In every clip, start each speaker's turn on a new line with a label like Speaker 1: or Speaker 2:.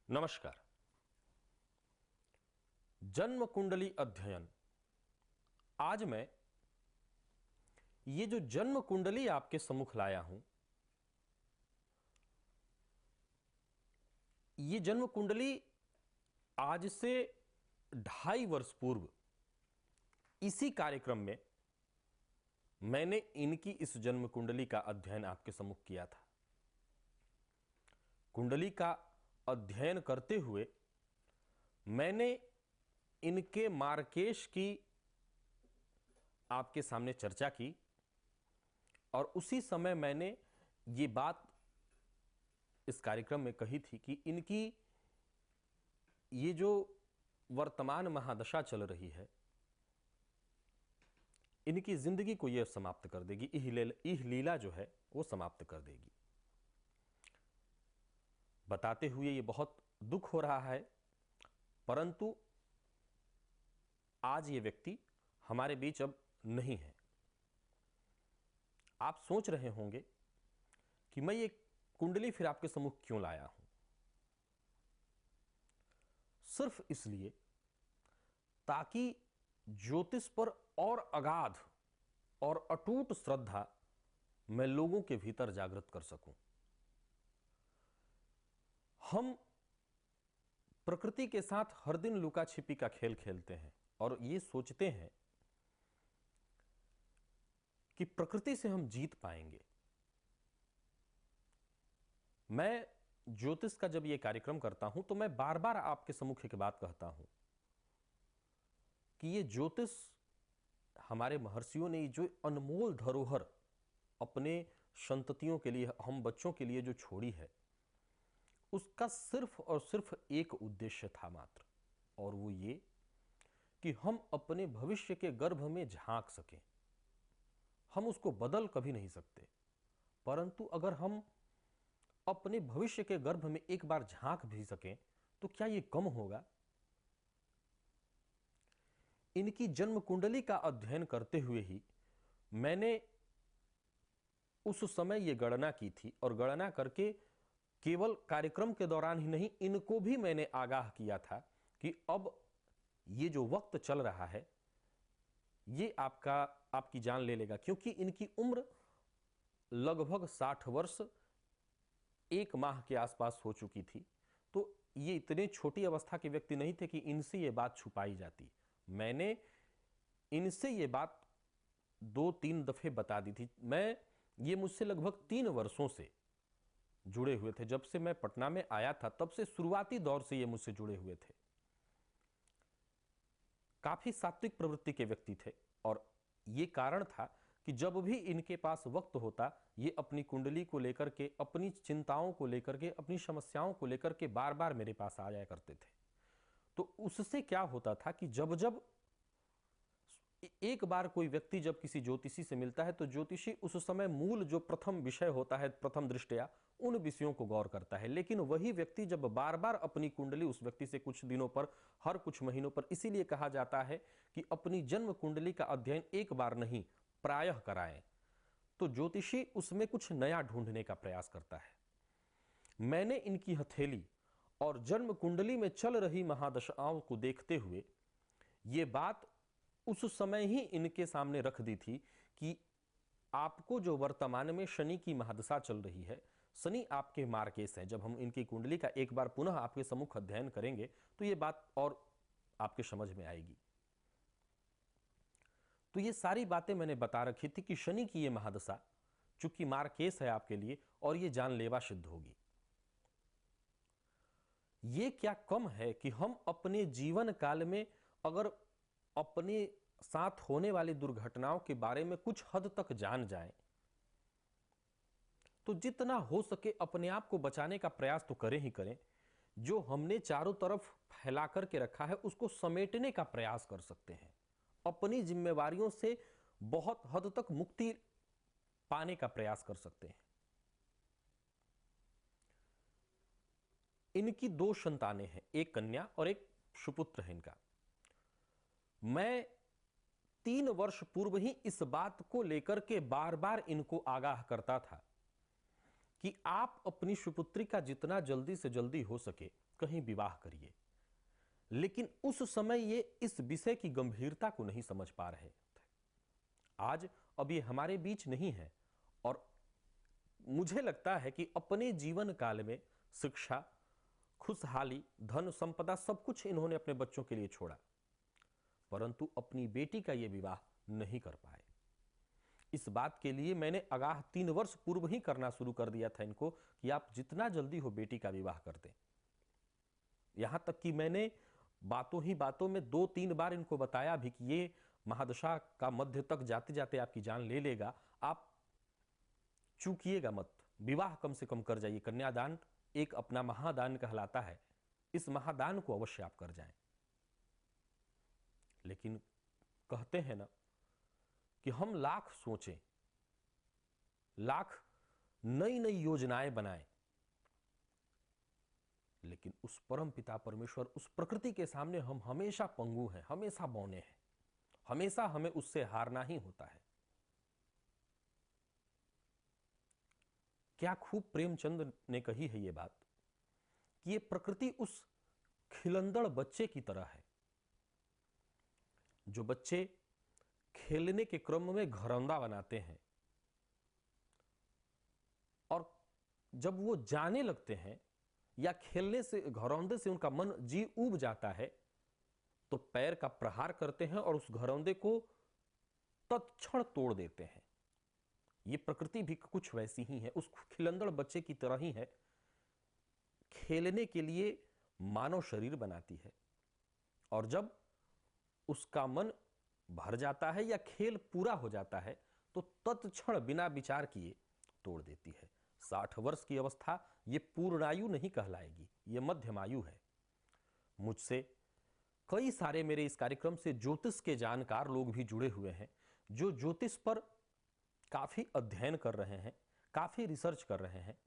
Speaker 1: नमस्कार। जन्म कुंडली अध्ययन। आज मैं ये जो जन्म कुंडली आपके सम्मुख लाया हूं, ये जन्म कुंडली आज से 2.5 वर्ष पूर्व इसी कार्यक्रम में मैंने इनकी इस जन्म कुंडली का अध्ययन आपके सम्मुख किया था। कुंडली का अध्ययन करते हुए मैंने इनके मार्केश की आपके सामने चर्चा की और उसी समय मैंने ये बात इस कार्यक्रम में कही थी कि इनकी ये जो वर्तमान महादशा चल रही है, इनकी जिंदगी को यह समाप्त कर देगी। इह लीला जो है वो समाप्त कर देगी। बताते हुए ये बहुत दुख हो रहा है, परंतु आज ये व्यक्ति हमारे बीच अब नहीं है। आप सोच रहे होंगे कि मैं ये कुंडली फिर आपके सम्मुख क्यों लाया हूं। सिर्फ इसलिए ताकि ज्योतिष पर और अगाध और अटूट श्रद्धा मैं लोगों के भीतर जागृत कर सकूं। हम प्रकृति के साथ हर दिन लुका छिपी का खेल खेलते हैं और ये सोचते हैं कि प्रकृति से हम जीत पाएंगे। मैं ज्योतिष का जब ये कार्यक्रम करता हूं तो मैं बार बार आपके सम्मुख एक बात कहता हूं कि ये ज्योतिष हमारे महर्षियों ने जो अनमोल धरोहर अपने संततियों के लिए, हम बच्चों के लिए जो छोड़ी है, उसका सिर्फ और सिर्फ एक उद्देश्य था मात्र, और वो ये कि हम अपने भविष्य के गर्भ में झांक सकें। हम उसको बदल कभी नहीं सकते, परंतु अगर हम अपने भविष्य के गर्भ में एक बार झांक भी सकें तो क्या ये कम होगा। इनकी जन्म कुंडली का अध्ययन करते हुए ही मैंने उस समय ये गणना की थी, और गणना करके केवल कार्यक्रम के दौरान ही नहीं, इनको भी मैंने आगाह किया था कि अब ये जो वक्त चल रहा है ये आपकी जान ले लेगा, क्योंकि इनकी उम्र लगभग 60 वर्ष 1 माह के आसपास हो चुकी थी। तो ये इतने छोटी अवस्था के व्यक्ति नहीं थे कि इनसे ये बात छुपाई जाती। मैंने इनसे ये बात 2-3 दफे बता दी थी। ये मुझसे लगभग 3 वर्षों से जुड़े हुए थे। जब से मैं पटना में आया था तब से शुरुआती दौर से ये मुझसे जुड़े हुए थे। काफी सात्विक प्रवृत्ति के व्यक्ति थे, और ये कारण था कि जब भी इनके पास वक्त होता, ये अपनी कुंडली को लेकर के, अपनी चिंताओं को लेकर के, अपनी समस्याओं को लेकर के बार बार मेरे पास आ जाया करते थे। तो उससे क्या होता था कि जब जब एक बार कोई व्यक्ति जब किसी ज्योतिषी से मिलता है तो ज्योतिषी उस समय मूल जो प्रथम विषय होता है, प्रथम दृष्टया उन विषयों को गौर करता है। लेकिन वही व्यक्ति जब बार बार अपनी कुंडली उस व्यक्ति से कुछ दिनों पर, हर कुछ महीनों पर, इसीलिए कहा जाता है कि अपनी जन्म कुंडली का अध्ययन एक बार नहीं प्रायः कराएं, तो ज्योतिषी उसमें कुछ नया ढूंढने का प्रयास करता है। मैंने इनकी हथेली और जन्म कुंडली में चल रही महादशाओं को देखते हुए ये बात उस समय ही इनके सामने रख दी थी कि आपको जो वर्तमान में शनि की महादशा चल रही है, शनि आपके मार्केश हैं। जब हम इनकी कुंडली का एक बार पुनः आपके सम्मुख अध्ययन करेंगे तो ये बात और आपके समझ में आएगी। तो ये सारी बातें मैंने बता रखी थी कि शनि की ये महादशा चूंकि मार्केश है आपके लिए, और ये जानलेवा सिद्ध होगी। ये क्या कम है कि हम अपने जीवन काल में अगर अपने साथ होने वाली दुर्घटनाओं के बारे में कुछ हद तक जान जाएं, तो जितना हो सके अपने आप को बचाने का प्रयास तो करें ही करें। जो हमने चारों तरफ फैला करके रखा है उसको समेटने का प्रयास कर सकते हैं। अपनी जिम्मेवारियों से बहुत हद तक मुक्ति पाने का प्रयास कर सकते हैं। इनकी 2 संतानें हैं, एक कन्या और एक सुपुत्र है इनका। मैं 3 वर्ष पूर्व ही इस बात को लेकर के बार बार इनको आगाह करता था कि आप अपनी सुपुत्री का जितना जल्दी से जल्दी हो सके कहीं विवाह करिए, लेकिन उस समय ये इस विषय की गंभीरता को नहीं समझ पा रहे थे। आज अब ये हमारे बीच नहीं है और मुझे लगता है कि अपने जीवन काल में शिक्षा, खुशहाली, धन संपदा सब कुछ इन्होंने अपने बच्चों के लिए छोड़ा, परंतु अपनी बेटी का ये विवाह नहीं कर पाए। इस बात के लिए मैंने आगाह 3 वर्ष पूर्व ही करना शुरू कर दिया था इनको कि आप जितना जल्दी हो बेटी का विवाह कर दें। यहां तक कि मैंने बातों ही बातों में 2-3 बार इनको बताया भी कि ये महादशा का मध्य तक जाते जाते आपकी जान ले लेगा, आप चूकिएगा मत, विवाह कम से कम कर जाइए। कन्यादान एक अपना महादान कहलाता है, इस महादान को अवश्य आप कर जाएं। लेकिन कहते हैं ना कि हम लाख सोचें, लाख नई नई योजनाएं बनाएं, लेकिन उस परम पिता परमेश्वर, उस प्रकृति के सामने हम हमेशा पंगु हैं, हमेशा बौने हैं, हमेशा हमें उससे हारना ही होता है। क्या खूब प्रेमचंद ने कही है ये बात कि ये प्रकृति उस खिलंदड़ बच्चे की तरह है, जो बच्चे खेलने के क्रम में घरौंदा बनाते हैं और जब वो जाने लगते हैं या खेलने से, घरौंदे से उनका मन जी उब जाता है, तो पैर का प्रहार करते हैं और उस घरौंदे को तत्क्षण तोड़ देते हैं। ये प्रकृति भी कुछ वैसी ही है, उस खिलंदड़ बच्चे की तरह ही है। खेलने के लिए मानव शरीर बनाती है और जब उसका मन भर जाता है या खेल पूरा हो जाता है तो तत्क्षण बिना विचार किए तोड़ देती है। 60 वर्ष की अवस्था ये पूर्णायु नहीं कहलाएगी, ये मध्यमायु है। मुझसे कई सारे मेरे इस कार्यक्रम से ज्योतिष के जानकार लोग भी जुड़े हुए हैं, जो ज्योतिष पर काफी अध्ययन कर रहे हैं, काफी रिसर्च कर रहे हैं।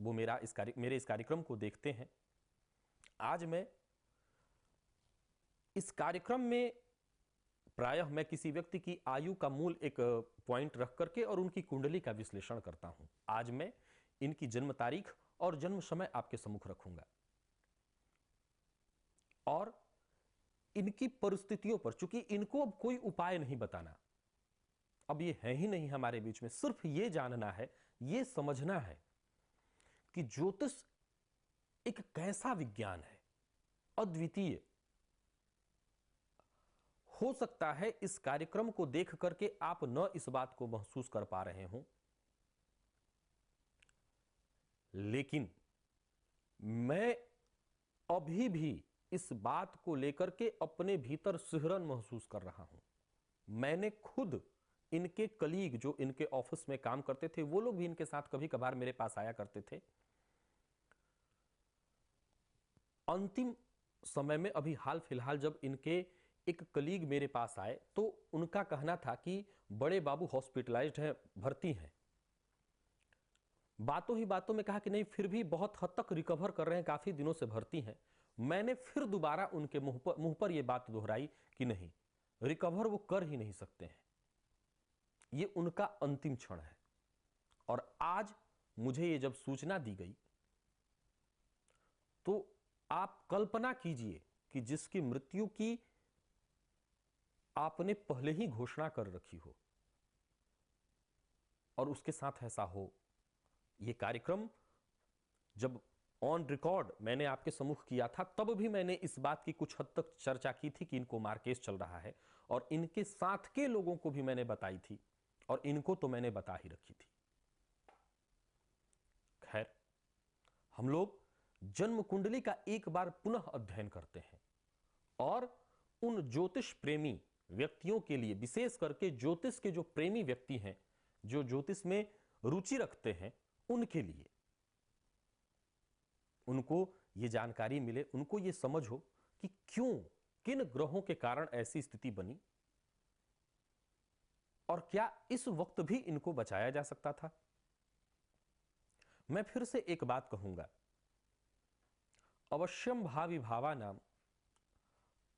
Speaker 1: वो मेरे इस कार्यक्रम को देखते हैं। आज मैं इस कार्यक्रम में प्रायः मैं किसी व्यक्ति की आयु का मूल एक पॉइंट रख करके और उनकी कुंडली का विश्लेषण करता हूं। आज मैं इनकी जन्म तारीख और जन्म समय आपके सम्मुख रखूंगा और इनकी परिस्थितियों पर, चूंकि इनको अब कोई उपाय नहीं बताना, अब ये है ही नहीं हमारे बीच में, सिर्फ ये जानना है, ये समझना है कि ज्योतिष एक कैसा विज्ञान है, अद्वितीय। हो सकता है इस कार्यक्रम को देख करके आप न इस बात को महसूस कर पा रहे हों, लेकिन मैं अभी भी इस बात को लेकर के अपने भीतर सिहरन महसूस कर रहा हूं। मैंने खुद इनके कलीग जो इनके ऑफिस में काम करते थे, वो लोग भी इनके साथ कभी कभार मेरे पास आया करते थे। अंतिम समय में अभी हाल फिलहाल जब इनके एक कलीग मेरे पास आए तो उनका कहना था कि बड़े बाबू हॉस्पिटलाइज्ड हैं, भर्ती हैं। बातों ही बातों में कहा कि नहीं, फिर भी बहुत हद तक रिकवर कर रहे हैं, काफी दिनों से भर्ती हैं। मैंने फिर दोबारा उनके मुंह पर यह बात दोहराई कि नहीं, रिकवर वो कर ही नहीं सकते हैं, ये उनका अंतिम क्षण है। और आज मुझे ये जब सूचना दी गई तो आप कल्पना कीजिए कि जिसकी मृत्यु की आपने पहले ही घोषणा कर रखी हो और उसके साथ ऐसा हो। यह कार्यक्रम जब ऑन रिकॉर्ड मैंने आपके सम्मुख किया था, तब भी मैंने इस बात की कुछ हद तक चर्चा की थी कि इनको मारकेस चल रहा है, और इनके साथ के लोगों को भी मैंने बताई थी, और इनको तो मैंने बता ही रखी थी। खैर, हम लोग जन्म कुंडली का एक बार पुनः अध्ययन करते हैं और उन ज्योतिष प्रेमी व्यक्तियों के लिए, विशेष करके ज्योतिष के जो प्रेमी व्यक्ति हैं, जो ज्योतिष में रुचि रखते हैं, उनके लिए, उनको ये जानकारी मिले, उनको ये समझ हो कि क्यों, किन ग्रहों के कारण ऐसी स्थिति बनी और क्या इस वक्त भी इनको बचाया जा सकता था। मैं फिर से एक बात कहूंगा, अवश्यम भावी भावानाम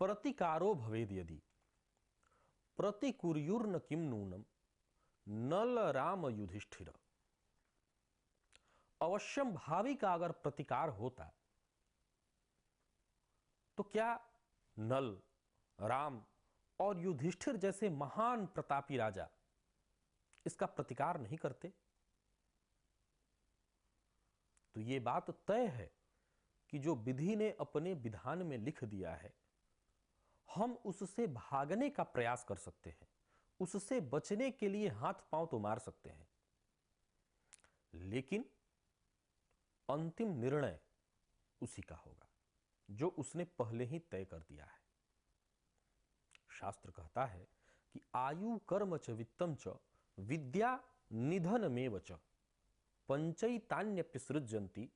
Speaker 1: प्रतिकारो भवेद यदि प्रतिकुर्युर्न किम नूनम नल राम युधिष्ठिर। अवश्यम भावी का अगर प्रतिकार होता तो क्या नल, राम और युधिष्ठिर जैसे महान प्रतापी राजा इसका प्रतिकार नहीं करते? तो ये बात तय है कि जो विधि ने अपने विधान में लिख दिया है, हम उससे भागने का प्रयास कर सकते हैं, उससे बचने के लिए हाथ पांव तो मार सकते हैं, लेकिन अंतिम निर्णय उसी का होगा जो उसने पहले ही तय कर दिया है। शास्त्र कहता है कि आयु कर्म च वित्तम च विद्या निधन मेव च पंचैतान्यपि सृजन्ति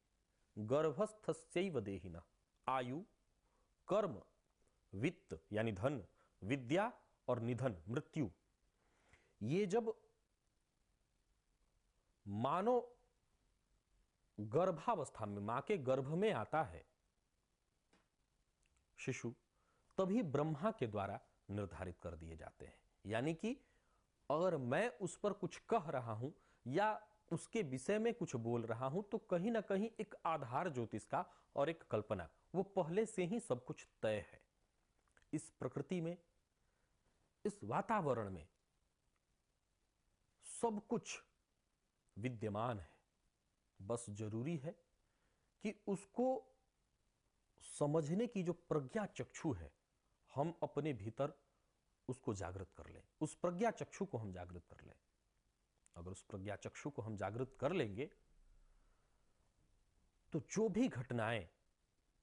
Speaker 1: गर्भस्थस्यैव देहिनः। आयु, कर्म, वित्त यानी धन, विद्या और निधन मृत्यु, ये जब मानव गर्भावस्था में मां के गर्भ में आता है शिशु, तभी ब्रह्मा के द्वारा निर्धारित कर दिए जाते हैं। यानी कि अगर मैं उस पर कुछ कह रहा हूं या उसके विषय में कुछ बोल रहा हूं तो कहीं ना कहीं एक आधार ज्योतिष का और एक कल्पना, वो पहले से ही सब कुछ तय है। इस प्रकृति में, इस वातावरण में सब कुछ विद्यमान है, बस जरूरी है कि उसको समझने की जो प्रज्ञा चक्षु है, हम अपने भीतर उसको जागृत कर लें, उस प्रज्ञा चक्षु को हम जागृत कर लें। अगर उस प्रज्ञा चक्षु को हम जागृत कर लेंगे तो जो भी घटनाएं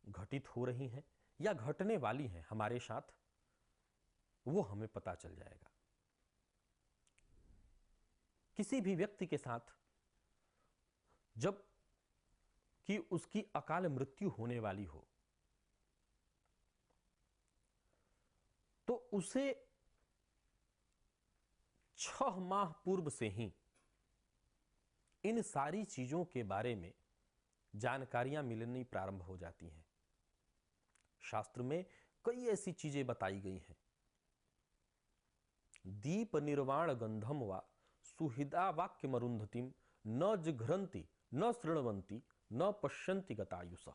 Speaker 1: घटित हो रही हैं या घटने वाली हैं हमारे साथ, वो हमें पता चल जाएगा। किसी भी व्यक्ति के साथ जब कि उसकी अकाल मृत्यु होने वाली हो तो उसे 6 माह पूर्व से ही इन सारी चीजों के बारे में जानकारियां मिलनी प्रारंभ हो जाती हैं। शास्त्र में कई ऐसी चीजें बताई गई हैं। दीप निर्वाण गंधम वा सुहृदा वाक्य मरुंधतिम न जिघ्रंति न शृण्वंति न पश्यंति गतायुष।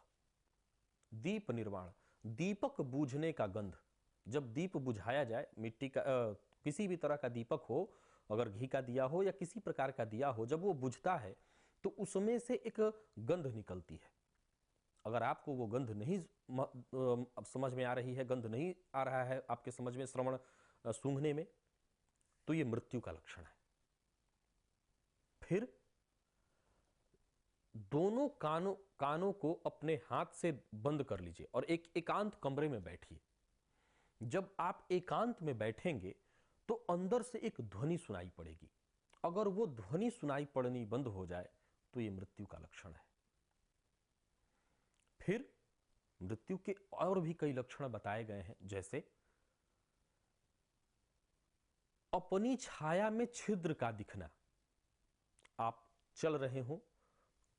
Speaker 1: दीप निर्वाण, दीपक बूझने का गंध। जब दीप बुझाया जाए, मिट्टी का किसी भी तरह का दीपक हो, अगर घी का दिया हो या किसी प्रकार का दिया हो, जब वो बुझता है तो उसमें से एक गंध निकलती है। अगर आपको वो गंध नहीं समझ में आ रही है, गंध नहीं आ रहा है आपके समझ में, श्रवण सूंघने में, तो ये मृत्यु का लक्षण है। फिर दोनों कानों को अपने हाथ से बंद कर लीजिए और एक एकांत कमरे में बैठिए। जब आप एकांत में बैठेंगे तो अंदर से एक ध्वनि सुनाई पड़ेगी। अगर वो ध्वनि सुनाई पड़नी बंद हो जाए तो ये मृत्यु का लक्षण है। फिर मृत्यु के और भी कई लक्षण बताए गए हैं, जैसे अपनी छाया में छिद्र का दिखना। आप चल रहे हो,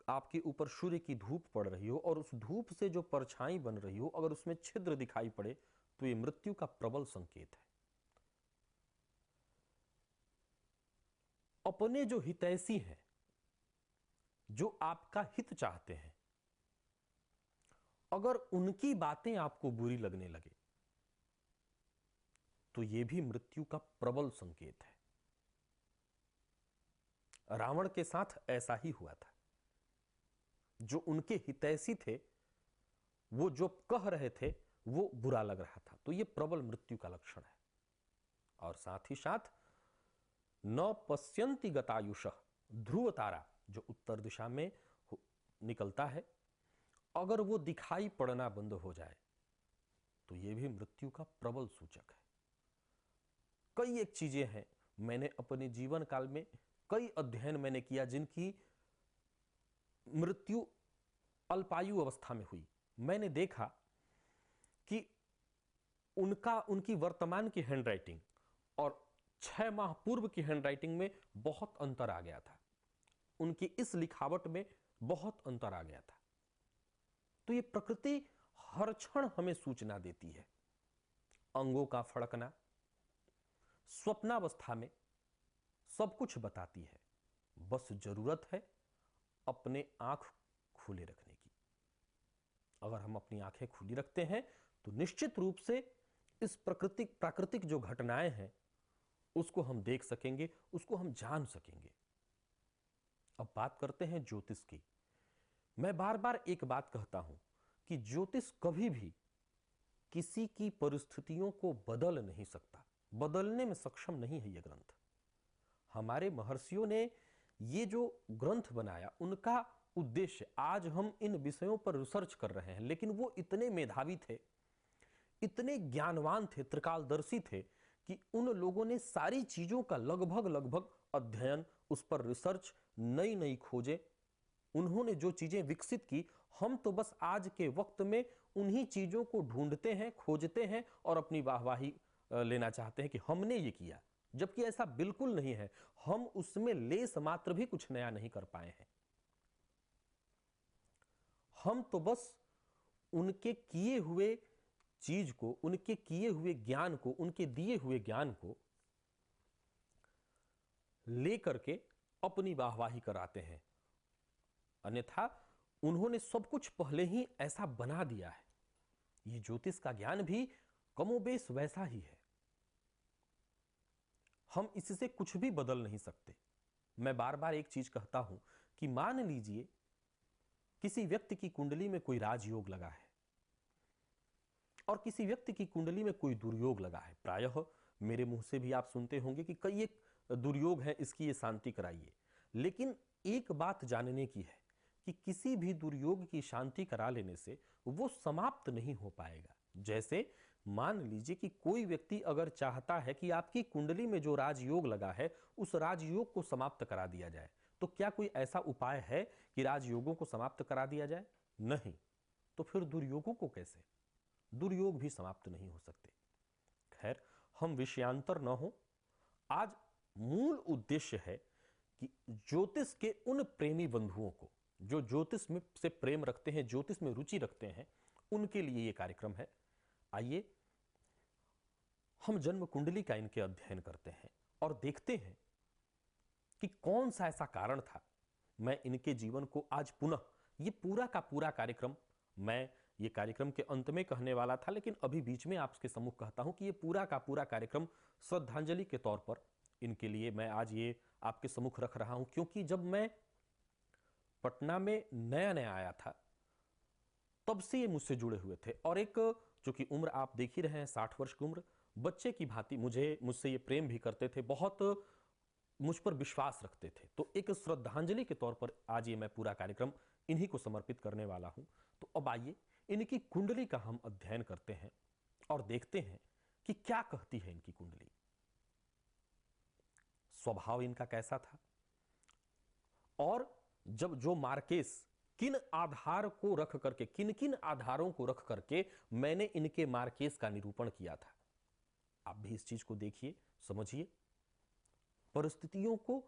Speaker 1: आपके ऊपर सूर्य की धूप पड़ रही हो और उस धूप से जो परछाई बन रही हो, अगर उसमें छिद्र दिखाई पड़े तो ये मृत्यु का प्रबल संकेत है। अपने जो हितैषी हैं, जो आपका हित चाहते हैं, अगर उनकी बातें आपको बुरी लगने लगे तो यह भी मृत्यु का प्रबल संकेत है। रावण के साथ ऐसा ही हुआ था। जो उनके हितैषी थे, वो जो कह रहे थे वो बुरा लग रहा था, तो यह प्रबल मृत्यु का लक्षण है। और साथ ही साथ न पश्यन्ति गतायुषः, ध्रुव तारा जो उत्तर दिशा में निकलता है, अगर वो दिखाई पड़ना बंद हो जाए तो यह भी मृत्यु का प्रबल सूचक है। कई एक चीजें हैं, मैंने अपने जीवन काल में कई अध्ययन मैंने किया जिनकी मृत्यु अल्पायु अवस्था में हुई। मैंने देखा कि उनकी वर्तमान की हैंडराइटिंग और 6 माह पूर्व की हैंडराइटिंग में बहुत अंतर आ गया था। उनकी इस लिखावट में बहुत अंतर आ गया था। तो ये प्रकृति हर क्षण हमें सूचना देती है। अंगों का फड़कना, स्वप्नावस्था में सब कुछ बताती है। बस जरूरत है अपने आंख खुले रखने की। अगर हम अपनी आंखें खुली रखते हैं तो निश्चित रूप से इस प्राकृतिक जो घटनाएं हैं उसको हम देख सकेंगे, उसको हम जान सकेंगे। अब बात करते हैं ज्योतिष की। मैं बार बार एक बात कहता हूं कि ज्योतिष कभी भी किसी की परिस्थितियों को बदल नहीं सकता, बदलने में सक्षम नहीं है। यह ग्रंथ, हमारे महर्षियों ने ये जो ग्रंथ बनाया, उनका उद्देश्य, आज हम इन विषयों पर रिसर्च कर रहे हैं, लेकिन वो इतने मेधावी थे, इतने ज्ञानवान थे, त्रिकालदर्शी थे कि उन लोगों ने सारी चीजों का लगभग अध्ययन, उस पर रिसर्च, नई नई खोजें, उन्होंने जो चीजें विकसित की, हम तो बस आज के वक्त में उन्हीं चीजों को ढूंढते हैं, खोजते हैं और अपनी वाहवाही लेना चाहते हैं कि हमने ये किया, जबकि ऐसा बिल्कुल नहीं है। हम उसमें लेस मात्र भी कुछ नया नहीं कर पाए हैं। हम तो बस उनके किए हुए चीज को, उनके किए हुए ज्ञान को, उनके दिए हुए ज्ञान को लेकर के अपनी वाहवाही कराते हैं। अन्यथा उन्होंने सब कुछ पहले ही ऐसा बना दिया है। ये ज्योतिष का ज्ञान भी कमोबेश वैसा ही है, हम इससे कुछ भी बदल नहीं सकते। मैं बार बार एक चीज कहता हूं कि मान लीजिए किसी व्यक्ति की कुंडली में कोई राजयोग लगा है और किसी व्यक्ति की कुंडली में कोई दुर्योग लगा है। प्रायः मेरे मुंह से भी आप सुनते होंगे कि कई एक दुर्योग है, इसकी ये शांति कराइए। लेकिन एक बात जानने की है कि किसी भी दुर्योग की शांति करा लेने से वो समाप्त नहीं हो पाएगा। जैसे मान लीजिए कि कोई व्यक्ति अगर चाहता है कि आपकी कुंडली में जो राजयोग लगा है उस राजयोग को समाप्त करा दिया जाए, तो क्या कोई ऐसा उपाय है कि राजयोगों को समाप्त करा दिया जाए? नहीं। तो फिर दुर्योगों को कैसे? दुर्योग भी समाप्त नहीं हो सकते। खैर, हम विषयांतर न हो। आज मूल उद्देश्य है कि ज्योतिष के उन प्रेमी बंधुओं को जो ज्योतिष में से प्रेम रखते हैं, ज्योतिष में रुचि रखते हैं, उनके लिए यह कार्यक्रम है। आइए हम जन्म कुंडली का इनके अध्ययन करते हैं और देखते हैं कि कौन सा ऐसा कारण था। मैं इनके जीवन को आज पुनः, ये पूरा का पूरा कार्यक्रम, मैं ये कार्यक्रम के अंत में कहने वाला था, लेकिन अभी बीच में आपके सम्मुख कहता हूं कि ये पूरा का पूरा कार्यक्रम श्रद्धांजलि के तौर पर इनके लिए मैं आज ये आपके सम्मुख रख रहा हूं। क्योंकि जब मैं पटना में नया नया आया था तब से ये मुझसे जुड़े हुए थे, और एक चूंकि उम्र आप देख ही रहे हैं, 60 वर्ष की उम्र, बच्चे की भांति मुझसे ये प्रेम भी करते थे, बहुत मुझ पर विश्वास रखते थे। तो एक श्रद्धांजलि के तौर पर आज ये मैं पूरा कार्यक्रम इन्हीं को समर्पित करने वाला हूं। तो अब आइए इनकी कुंडली का हम अध्ययन करते हैं और देखते हैं कि क्या कहती है इनकी कुंडली, स्वभाव इनका कैसा था, और जब जो मार्केस किन आधार को रख करके, किन किन आधारों को रख करके मैंने इनके मार्केस का निरूपण किया था। आप भी इस चीज को देखिए, समझिए। परिस्थितियों को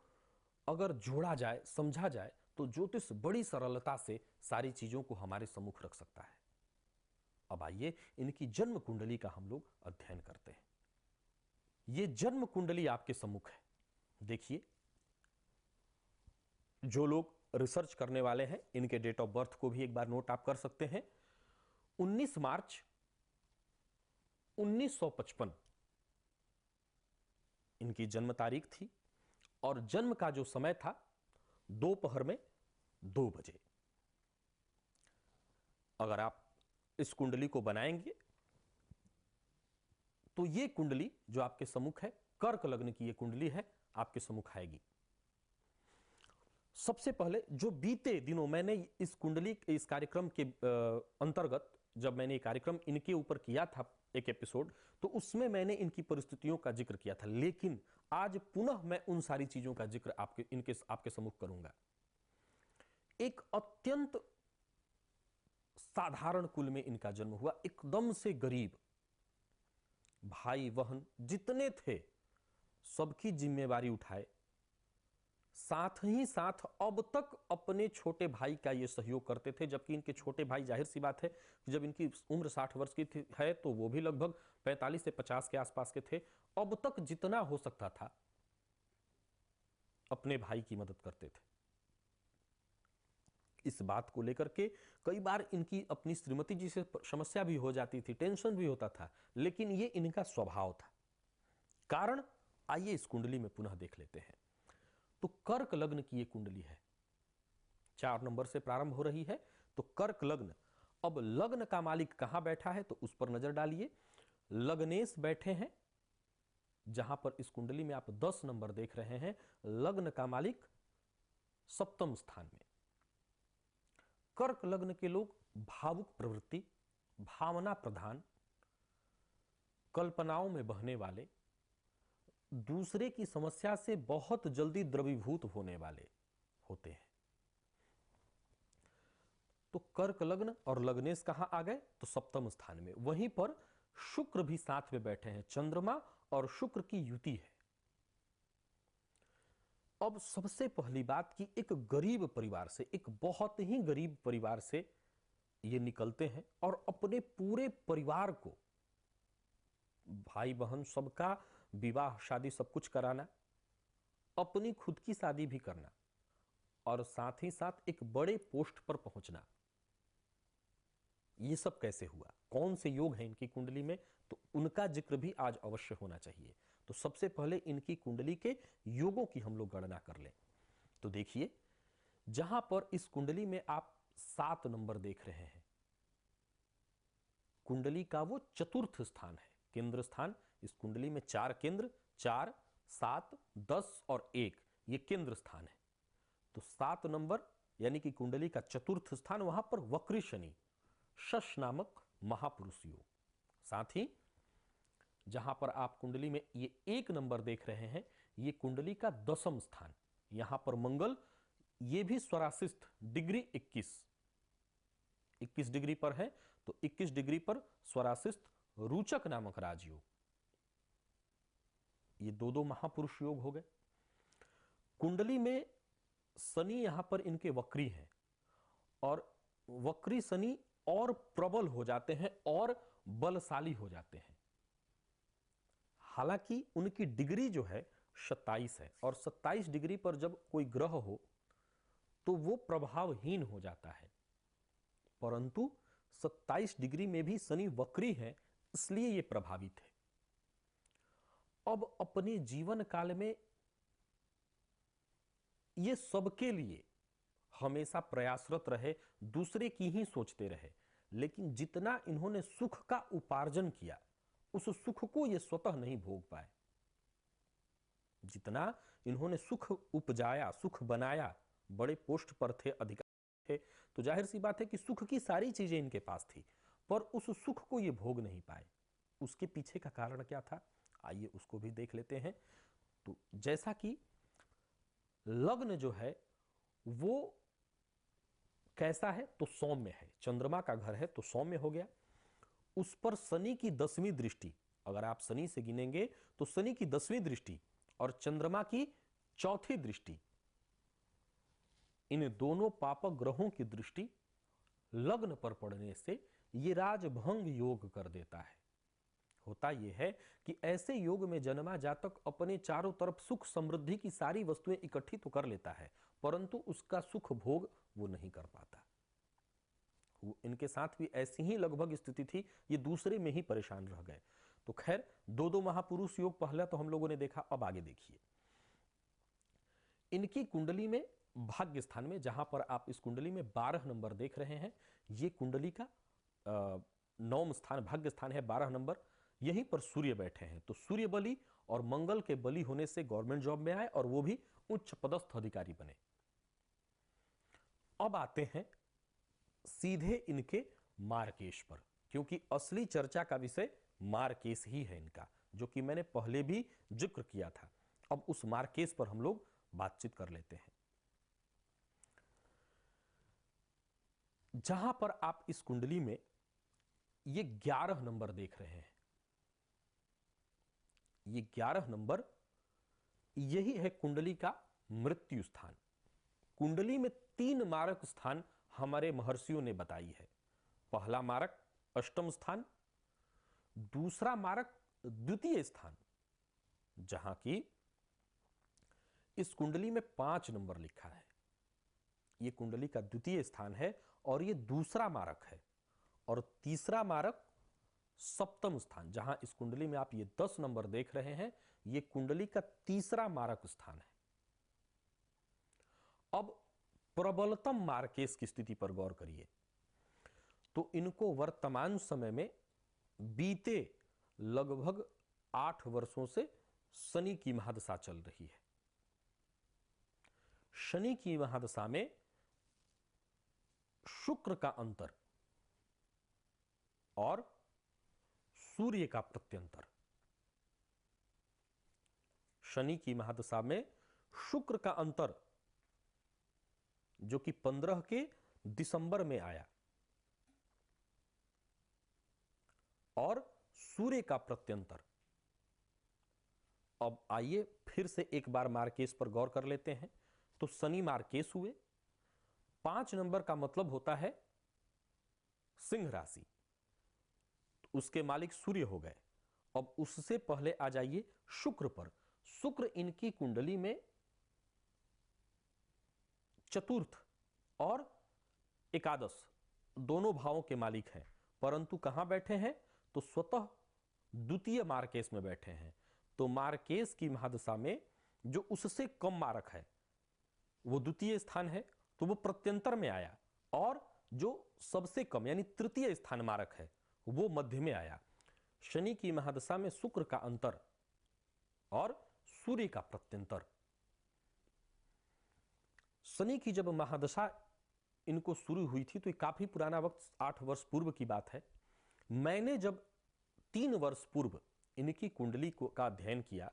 Speaker 1: अगर जोड़ा जाए, समझा जाए, तो ज्योतिष बड़ी सरलता से सारी चीजों को हमारे सम्मुख रख सकता है। अब आइए इनकी जन्म कुंडली का हम लोग अध्ययन करते हैं। ये जन्म कुंडली आपके सम्मुख है, देखिए। जो लोग रिसर्च करने वाले हैं, इनके डेट ऑफ बर्थ को भी एक बार नोट आप कर सकते हैं। 19 मार्च 1955 इनकी जन्म तारीख थी, और जन्म का जो समय था दोपहर में 2 बजे। अगर आप इस कुंडली को बनाएंगे तो ये कुंडली जो आपके सम्मुख है, कर्क लग्न की ये कुंडली है, आपके सम्मुख आएगी। सबसे पहले जो बीते दिनों मैंने इस कुंडली, इस कार्यक्रम के अंतर्गत जब मैंने ये कार्यक्रम इनके ऊपर किया था एक एपिसोड, तो उसमें मैंने इनकी परिस्थितियों का जिक्र किया था, लेकिन आज पुनः मैं उन सारी चीजों का जिक्र आपके सम्मुख करूंगा। एक अत्यंत साधारण कुल में इनका जन्म हुआ, एकदम से गरीब। भाई बहन जितने थे सबकी जिम्मेवारी उठाए, साथ ही साथ अब तक अपने छोटे भाई का ये सहयोग करते थे। जबकि इनके छोटे भाई, जाहिर सी बात है, जब इनकी उम्र 60 वर्ष की है तो वो भी लगभग 45 से 50 के आसपास के थे। अब तक जितना हो सकता था अपने भाई की मदद करते थे। इस बात को लेकर के कई बार इनकी अपनी श्रीमती जी से समस्या भी हो जाती थी, टेंशन भी होता था, लेकिन ये इनका स्वभाव था। कारण आइए इस कुंडली में पुनः देख लेते हैं। तो कर्क लग्न की ये कुंडली है, 4 नंबर से प्रारंभ हो रही है। तो कर्क लग्न, अब लग्न का मालिक कहां बैठा है तो उस पर नजर डालिए। लग्नेश बैठे हैं, जहां पर इस कुंडली में आप 10 नंबर देख रहे हैं, लग्न का मालिक सप्तम स्थान में। कर्क लग्न के लोग भावुक प्रवृत्ति, भावना प्रधान, कल्पनाओं में बहने वाले, दूसरे की समस्या से बहुत जल्दी द्रवीभूत होने वाले होते हैं। तो कर्क लग्न और लग्नेश कहां आ गए तो सप्तम स्थान में। वहीं पर शुक्र भी साथ में बैठे हैं, चंद्रमा और शुक्र की युति है। अब सबसे पहली बात कि एक गरीब परिवार से, एक बहुत ही गरीब परिवार से ये निकलते हैं और अपने पूरे परिवार को, भाई बहन सबका विवाह शादी सब कुछ कराना, अपनी खुद की शादी भी करना और साथ ही साथ एक बड़े पोस्ट पर पहुंचना। ये सब कैसे हुआ, कौन से योग हैं इनकी कुंडली में, तो उनका जिक्र भी आज अवश्य होना चाहिए। तो सबसे पहले इनकी कुंडली के योगों की हम लोग गणना कर लें। तो देखिए, जहां पर इस कुंडली में आप 7 नंबर देख रहे हैं, कुंडली का वो चतुर्थ स्थान है, केंद्र स्थान। इस कुंडली में 4 केंद्र, 4, 7, 10 और 1, ये केंद्र स्थान है। तो 7 नंबर यानी कि कुंडली का चतुर्थ स्थान, वहां पर वक्री शनि, शश नामक महापुरुष योग। साथ ही जहां पर आप कुंडली में ये 1 नंबर देख रहे हैं, ये कुंडली का 10वां स्थान, यहां पर मंगल, ये भी स्वराशिष्ट डिग्री 21 डिग्री पर है। तो 21 डिग्री पर स्वराशिष्ट रुचक नामक राजयोग, ये दो महापुरुष योग हो गए। कुंडली में शनि यहां पर इनके वक्री हैं और वक्री शनि और प्रबल हो जाते हैं और बलशाली हो जाते हैं। हालांकि उनकी डिग्री जो है 27 है और 27 डिग्री पर जब कोई ग्रह हो तो वो प्रभावहीन हो जाता है, परंतु 27 डिग्री में भी शनि वक्री है, इसलिए ये प्रभावित है। अब अपने जीवन काल में ये सबके लिए हमेशा प्रयासरत रहे, दूसरे की ही सोचते रहे, लेकिन जितना इन्होंने सुख का उपार्जन किया उस सुख को ये स्वतः नहीं भोग पाए। जितना इन्होंने सुख उपजाया, सुख बनाया, बड़े पोस्ट पर थे, अधिकार थे, तो जाहिर सी बात है कि सुख की सारी चीजें इनके पास थी, पर उस सुख को ये भोग नहीं पाए। उसके पीछे का कारण क्या था, आइए उसको भी देख लेते हैं। तो जैसा कि लग्न जो है वो कैसा है तो सौम्य है, चंद्रमा का घर है तो सौम्य हो गया। उस पर शनि की 10वीं दृष्टि, अगर आप शनि से गिनेंगे तो शनि की 10वीं दृष्टि और चंद्रमा की 4थी दृष्टि, इन दोनों पापक ग्रहों की दृष्टि लग्न पर पड़ने से ये राजभंग योग कर देता है। होता यह है कि ऐसे योग में जन्मा जातक अपने चारों तरफ सुख समृद्धि की सारी वस्तुएं इकट्ठी तो कर लेता है, परंतु उसका सुख भोग वो नहीं कर पाता। इनके साथ भी ऐसी ही लगभग स्थिति थी, ये दूसरे में ही परेशान रह गए। तो खैर, दो महापुरुष योग पहला तो हम लोगों ने देखा, अब आगे देखिए। इनकी कुंडली में भाग्य स्थान में, जहां पर आप इस कुंडली में 12 नंबर देख रहे हैं, ये कुंडली का 9वां स्थान, भाग्य स्थान है, 12 नंबर, यहीं पर सूर्य बैठे हैं। तो सूर्य बली और मंगल के बली होने से गवर्नमेंट जॉब में आए और वो भी उच्च पदस्थ अधिकारी बने। अब आते हैं सीधे इनके मार्केश पर, क्योंकि असली चर्चा का विषय मार्केश ही है इनका, जो कि मैंने पहले भी जिक्र किया था। अब उस मार्केश पर हम लोग बातचीत कर लेते हैं। जहां पर आप इस कुंडली में ये 11 नंबर देख रहे हैं, ये 11 नंबर, यही है कुंडली का मृत्यु स्थान। कुंडली में 3 मारक स्थान हमारे महर्षियों ने बताई है। पहला मारक अष्टम स्थान, दूसरा मारक द्वितीय स्थान, जहां की इस कुंडली में 5 नंबर लिखा है, ये कुंडली का द्वितीय स्थान है और ये दूसरा मारक है। और तीसरा मारक सप्तम स्थान, जहां इस कुंडली में आप ये 10 नंबर देख रहे हैं, ये कुंडली का तीसरा मारक स्थान है। अब प्रबलतम मार्केश की स्थिति पर गौर करिए तो इनको वर्तमान समय में बीते लगभग 8 वर्षों से शनि की महादशा चल रही है। शनि की महादशा में शुक्र का अंतर और सूर्य का प्रत्यंतर, शनि की महादशा में शुक्र का अंतर जो कि 15 के दिसंबर में आया और सूर्य का प्रत्यंतर। अब आइए फिर से एक बार मार्केश पर गौर कर लेते हैं। तो शनि मार्केश हुए, 5 नंबर का मतलब होता है सिंह राशि, उसके मालिक सूर्य हो गए। अब उससे पहले आ जाइए शुक्र पर। शुक्र इनकी कुंडली में चतुर्थ और एकादश दोनों भावों के मालिक हैं, परंतु कहां बैठे हैं? तो स्वतः द्वितीय मार्केश में बैठे हैं। तो मार्केश की महादशा में जो उससे कम मारक है वो द्वितीय स्थान है, तो वो प्रत्यंतर में आया, और जो सबसे कम यानी तृतीय स्थान मारक है वो मध्य में आया। शनि की महादशा में शुक्र का अंतर और सूर्य का प्रत्यंतर। शनि की जब महादशा इनको शुरू हुई थी तो ये काफी पुराना वक्त, 8 वर्ष पूर्व की बात है। मैंने जब 3 वर्ष पूर्व इनकी कुंडली का अध्ययन किया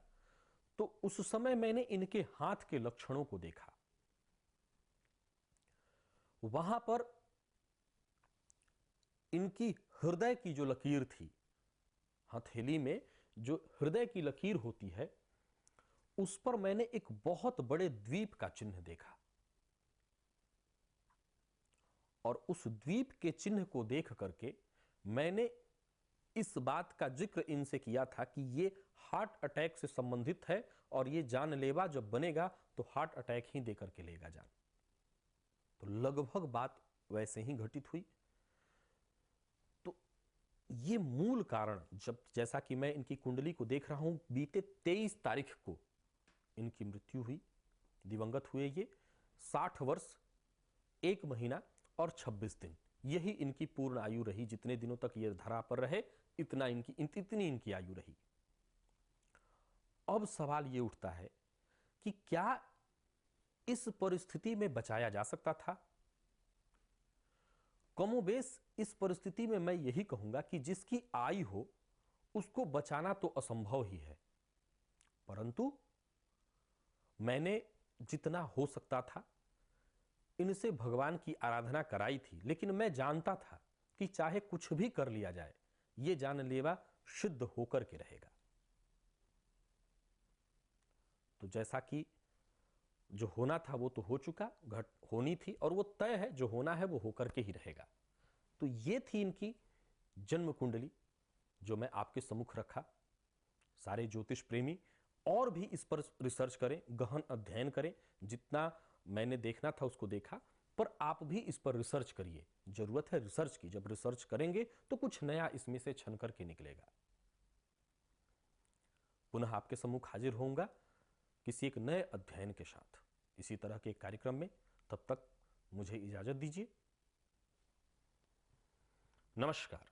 Speaker 1: तो उस समय मैंने इनके हाथ के लक्षणों को देखा। वहां पर इनकी हृदय की जो लकीर थी, हथेली में जो हृदय की लकीर होती है, उस पर मैंने एक बहुत बड़े द्वीप का चिन्ह देखा। और उस द्वीप के चिन्ह को देख करके मैंने इस बात का जिक्र इनसे किया था कि ये हार्ट अटैक से संबंधित है और ये जानलेवा जब बनेगा तो हार्ट अटैक ही देकर के लेगा जान। तो लगभग बात वैसे ही घटित हुई। तो ये मूल कारण, जब जैसा कि मैं इनकी कुंडली को देख रहा हूं, बीते 23 तारीख को इनकी मृत्यु हुई, दिवंगत हुए ये। 60 वर्ष 1 महीना और 26 दिन, यही इनकी पूर्ण आयु रही। जितने दिनों तक ये धरा पर रहे इतनी इनकी आयु रही। अब सवाल ये उठता है कि क्या इस परिस्थिति में बचाया जा सकता था? कमोबेश इस परिस्थिति में मैं यही कहूंगा कि जिसकी आयु हो उसको बचाना तो असंभव ही है, परंतु मैंने जितना हो सकता था इनसे भगवान की आराधना कराई थी। लेकिन मैं जानता था कि चाहे कुछ भी कर लिया जाए, ये जानलेवा सिद्ध होकर के रहेगा। तो जैसा कि जो होना था वो तो हो चुका, होनी थी, और वो तय है, जो होना है वो होकर के ही रहेगा। तो ये थी इनकी जन्म कुंडली जो मैं आपके सम्मुख रखा। सारे ज्योतिष प्रेमी और भी इस पर रिसर्च करें, गहन अध्ययन करें। जितना मैंने देखना था उसको देखा, पर आप भी इस पर रिसर्च करिए। जरूरत है रिसर्च की। जब रिसर्च करेंगे तो कुछ नया इसमें से छन करके निकलेगा। पुनः आपके सम्मुख हाजिर होऊंगा किसी एक नए अध्ययन के साथ, इसी तरह के कार्यक्रम में। तब तक मुझे इजाजत दीजिए। नमस्कार।